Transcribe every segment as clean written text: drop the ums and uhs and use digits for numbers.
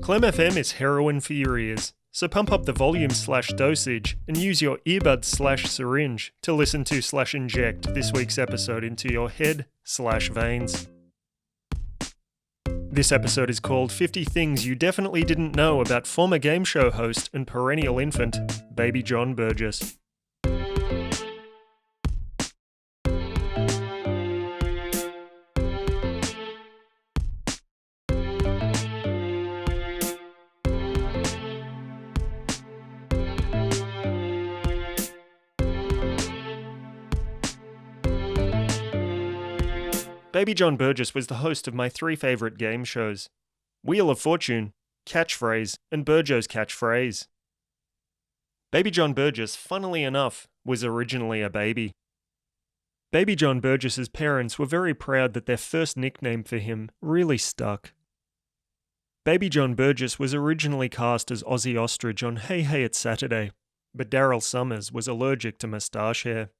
ClemFM is heroin for your ears, so pump up the volume/dosage and use your earbuds/syringe to listen to/inject this week's episode into your head/veins. This episode is called 50 Things You Definitely Didn't Know About former game show host and perennial infant, Baby John Burgess. Baby John Burgess was the host of my three favourite game shows: Wheel of Fortune, Catchphrase, and Burjo's Catchphrase. Baby John Burgess, funnily enough, was originally a baby. Baby John Burgess's parents were very proud that their first nickname for him really stuck. Baby John Burgess was originally cast as Ozzy Ostrich on Hey Hey It's Saturday, but Daryl Summers was allergic to moustache hair.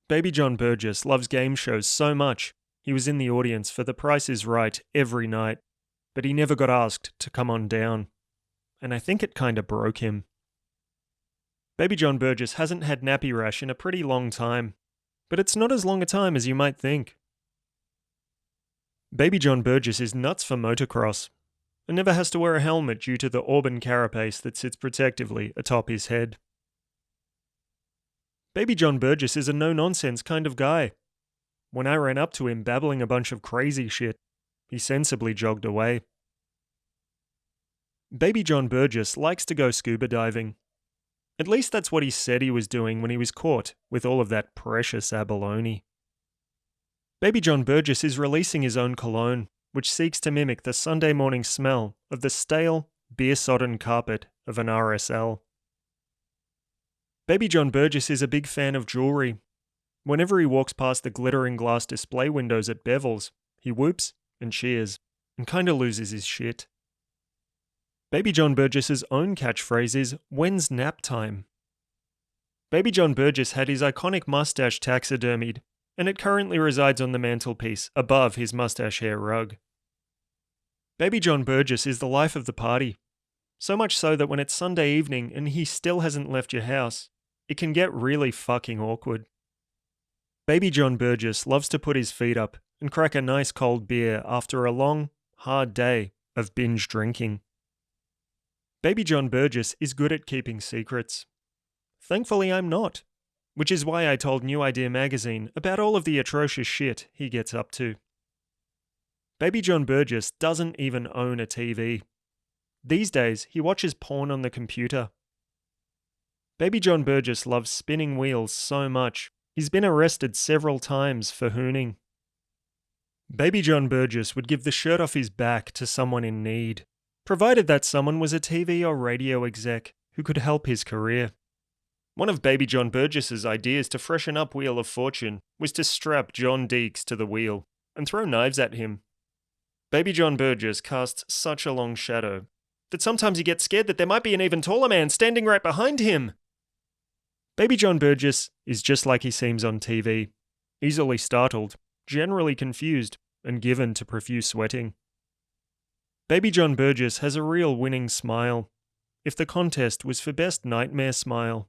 Baby John Burgess loves game shows so much, he was in the audience for The Price is Right every night, but he never got asked to come on down. And I think it kinda broke him. Baby John Burgess hasn't had nappy rash in a pretty long time, but it's not as long a time as you might think. Baby John Burgess is nuts for motocross, and never has to wear a helmet due to the auburn carapace that sits protectively atop his head. Baby John Burgess is a no-nonsense kind of guy. When I ran up to him babbling a bunch of crazy shit, he sensibly jogged away. Baby John Burgess likes to go scuba diving. At least that's what he said he was doing when he was caught with all of that precious abalone. Baby John Burgess is releasing his own cologne, which seeks to mimic the Sunday morning smell of the stale, beer-sodden carpet of an RSL. Baby John Burgess is a big fan of jewelry. Whenever he walks past the glittering glass display windows at Bevel's, he whoops and cheers, and kinda loses his shit. Baby John Burgess's own catchphrase is, "When's nap time?" Baby John Burgess had his iconic mustache taxidermied, and it currently resides on the mantelpiece above his mustache hair rug. Baby John Burgess is the life of the party. So much so that when it's Sunday evening and he still hasn't left your house, it can get really fucking awkward. Baby John Burgess loves to put his feet up and crack a nice cold beer after a long, hard day of binge drinking. Baby John Burgess is good at keeping secrets. Thankfully, I'm not, which is why I told New Idea magazine about all of the atrocious shit he gets up to. Baby John Burgess doesn't even own a TV. These days, he watches porn on the computer. Baby John Burgess loves spinning wheels so much, he's been arrested several times for hooning. Baby John Burgess would give the shirt off his back to someone in need, provided that someone was a TV or radio exec who could help his career. One of Baby John Burgess's ideas to freshen up Wheel of Fortune was to strap John Deeks to the wheel and throw knives at him. Baby John Burgess casts such a long shadow that sometimes he gets scared that there might be an even taller man standing right behind him. Baby John Burgess is just like he seems on TV, easily startled, generally confused, and given to profuse sweating. Baby John Burgess has a real winning smile, if the contest was for best nightmare smile.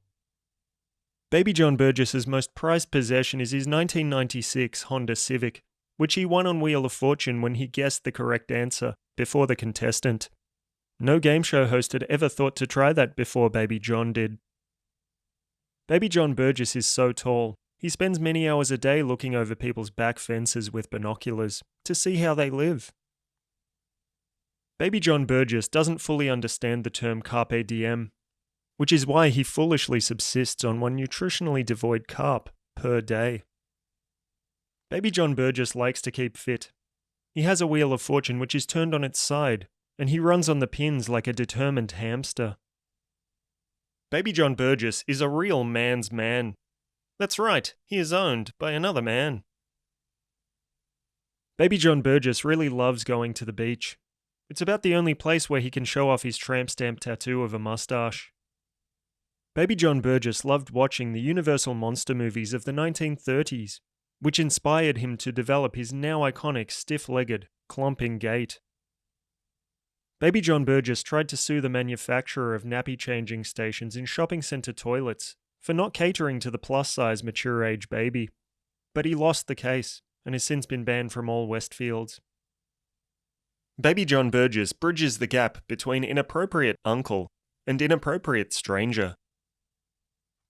Baby John Burgess's most prized possession is his 1996 Honda Civic, which he won on Wheel of Fortune when he guessed the correct answer before the contestant. No game show host had ever thought to try that before Baby John did. Baby John Burgess is so tall, he spends many hours a day looking over people's back fences with binoculars to see how they live. Baby John Burgess doesn't fully understand the term carpe diem, which is why he foolishly subsists on one nutritionally devoid carp per day. Baby John Burgess likes to keep fit. He has a Wheel of Fortune which is turned on its side, and he runs on the pins like a determined hamster. Baby John Burgess is a real man's man. That's right, he is owned by another man. Baby John Burgess really loves going to the beach. It's about the only place where he can show off his tramp stamp tattoo of a mustache. Baby John Burgess loved watching the Universal monster movies of the 1930s, which inspired him to develop his now iconic stiff-legged, clomping gait. Baby John Burgess tried to sue the manufacturer of nappy changing stations in shopping centre toilets for not catering to the plus-size mature-age baby, but he lost the case and has since been banned from all Westfields. Baby John Burgess bridges the gap between inappropriate uncle and inappropriate stranger.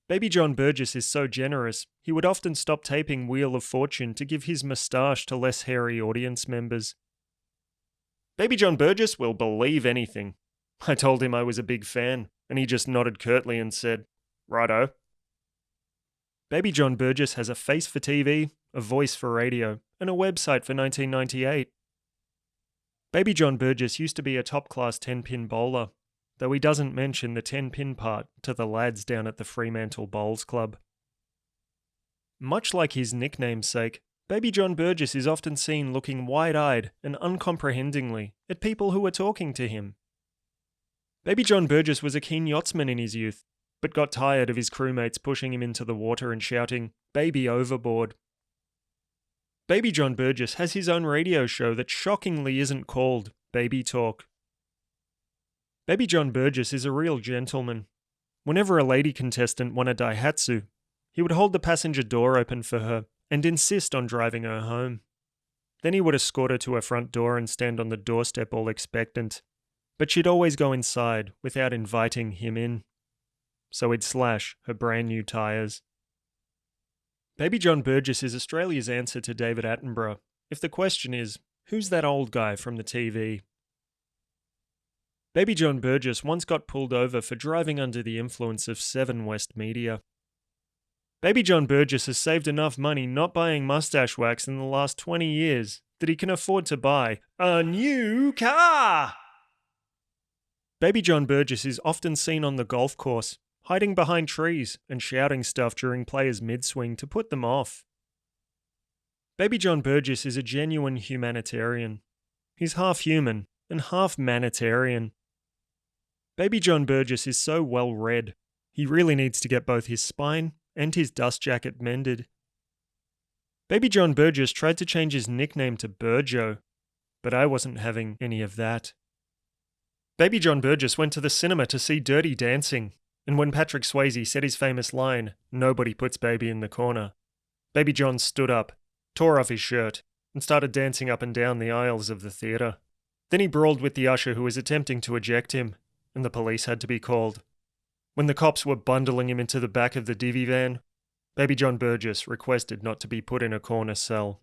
Baby John Burgess is so generous, he would often stop taping Wheel of Fortune to give his moustache to less hairy audience members. Baby John Burgess will believe anything. I told him I was a big fan, and he just nodded curtly and said, "Righto." Baby John Burgess has a face for TV, a voice for radio, and a website for 1998. Baby John Burgess used to be a top-class 10-pin bowler, though he doesn't mention the 10-pin part to the lads down at the Fremantle Bowls Club. Much like his nickname's-sake, Baby John Burgess is often seen looking wide-eyed and uncomprehendingly at people who are talking to him. Baby John Burgess was a keen yachtsman in his youth, but got tired of his crewmates pushing him into the water and shouting, "Baby overboard." Baby John Burgess has his own radio show that shockingly isn't called Baby Talk. Baby John Burgess is a real gentleman. Whenever a lady contestant won a Daihatsu, he would hold the passenger door open for her and insist on driving her home. Then he would escort her to her front door and stand on the doorstep all expectant, but she'd always go inside without inviting him in. So he'd slash her brand new tyres. Baby John Burgess is Australia's answer to David Attenborough, if the question is, who's that old guy from the TV? Baby John Burgess once got pulled over for driving under the influence of 7 West Media. Baby John Burgess has saved enough money not buying mustache wax in the last 20 years that he can afford to buy a new car! Baby John Burgess is often seen on the golf course, hiding behind trees and shouting stuff during players' mid-swing to put them off. Baby John Burgess is a genuine humanitarian. He's half human and half manitarian. Baby John Burgess is so well read, he really needs to get both his spine and his dust jacket mended. Baby John Burgess tried to change his nickname to Burjo, but I wasn't having any of that. Baby John Burgess went to the cinema to see Dirty Dancing, and when Patrick Swayze said his famous line, "Nobody puts baby in the corner," Baby John stood up, tore off his shirt, and started dancing up and down the aisles of the theatre. Then he brawled with the usher who was attempting to eject him, and the police had to be called. When the cops were bundling him into the back of the divvy van, Baby John Burgess requested not to be put in a corner cell.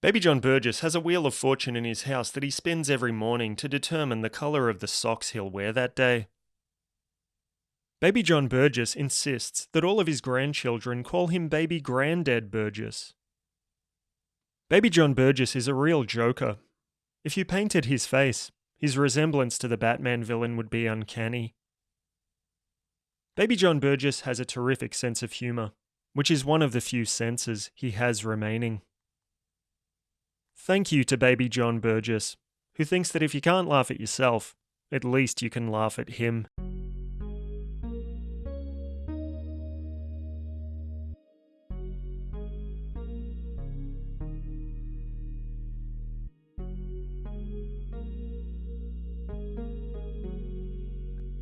Baby John Burgess has a Wheel of Fortune in his house that he spins every morning to determine the colour of the socks he'll wear that day. Baby John Burgess insists that all of his grandchildren call him Baby Granddad Burgess. Baby John Burgess is a real joker. If you painted his face, his resemblance to the Batman villain would be uncanny. Baby John Burgess has a terrific sense of humour, which is one of the few senses he has remaining. Thank you to Baby John Burgess, who thinks that if you can't laugh at yourself, at least you can laugh at him.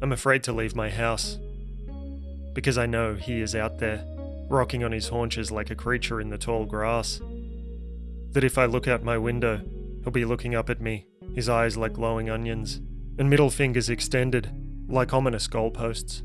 I'm afraid to leave my house, because I know he is out there, rocking on his haunches like a creature in the tall grass. That if I look out my window, he'll be looking up at me, his eyes like glowing onions, and middle fingers extended, like ominous goalposts.